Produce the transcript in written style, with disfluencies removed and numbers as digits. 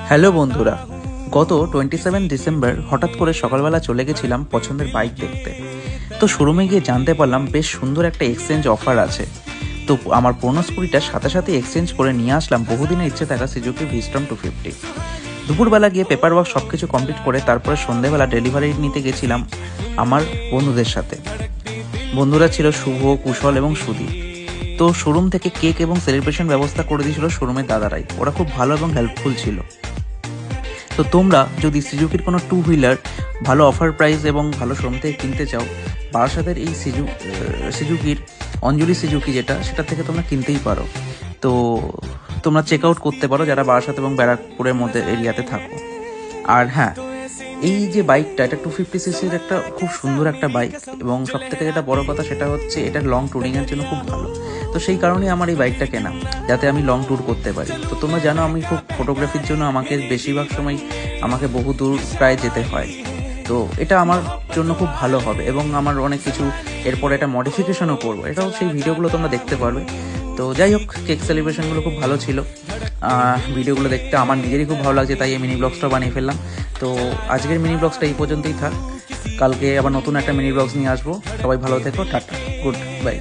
Hello বন্ধুরা, গত 27 December হঠাৎ করে সকালবেলা চলে গেছিলাম পছন্দের বাইক দেখতে। তো শোরুমে গিয়ে জানতে পারলাম বেশ সুন্দর একটা এক্সচেঞ্জ অফার আছে। তো আমার পুরনো স্কুটিটার সাথে সাথে এক্সচেঞ্জ করে নিয়ে আসলাম বহুদিনের ইচ্ছে থাকা সুজুকি ভিস্টম 250। দুপুরবেলা গিয়ে পেপার ওয়ার্ক সব কিছু কমপ্লিট করে তারপরে সন্ধেবেলা ডেলিভারি নিতে গেছিলাম আমার বন্ধুদের সাথে। বন্ধুরা ছিল শুভ, কুশল এবং সুদীপ। তো শোরুম থেকে কেক এবং সেলিব্রেশন ব্যবস্থা করে দিয়েছিল শোরুমের দাদারাই। ওরা খুব ভালো এবং হেল্পফুল ছিল। তো তোমরা যদি সুজুকির কোনো টু হুইলার ভালো অফার প্রাইস এবং ভালো শোরুম থেকে কিনতে চাও, বারাসাতের এই সুজুকির অঞ্জলি সুজুকি সেটা থেকে তোমরা কিনতেই পারো। তো তোমরা চেক আউট করতে পারো যারা বারাসাত এবং ব্যারাকপুরের মধ্যে এরিয়াতে থাকো। আর হ্যাঁ, এই যে বাইকটা, এটা 250 সিসির একটা খুব সুন্দর একটা বাইক, এবং সব থেকে যেটা বড় কথা সেটা হচ্ছে এটা লং ট্যুরিংয়ের জন্য খুব ভালো। তো সেই কারণেই আমার এই বাইকটা কেনা, যাতে আমি লং ট্যুর করতে পারি। তো তোমরা জানো আমি খুব ফটোগ্রাফির জন্য আমাকে বেশিরভাগ সময় আমাকে বহু দূর প্রায় যেতে হয়। তো এটা আমার জন্য খুব ভালো হবে, এবং আমার অনেক কিছু এরপরে এটা মডিফিকেশনও করবো, এটাও সেই ভিডিওগুলো তোমরা দেখতে পারবে। তো যাই হোক, কেক সেলিব্রেশনগুলো খুব ভালো ছিল। ভিডিওগুলো দেখতে আমার নিজেরই খুব ভালো লাগছে, তাই এই মিনি ব্লগসটা বানিয়ে ফেললাম। তো আজকের মিনি ব্লগসটা এই পর্যন্তই থাক। কালকে আবার নতুন একটা মিনি ব্লগস নিয়ে আসবো। সবাই ভালো থেকো, টাটা, গুড বাই।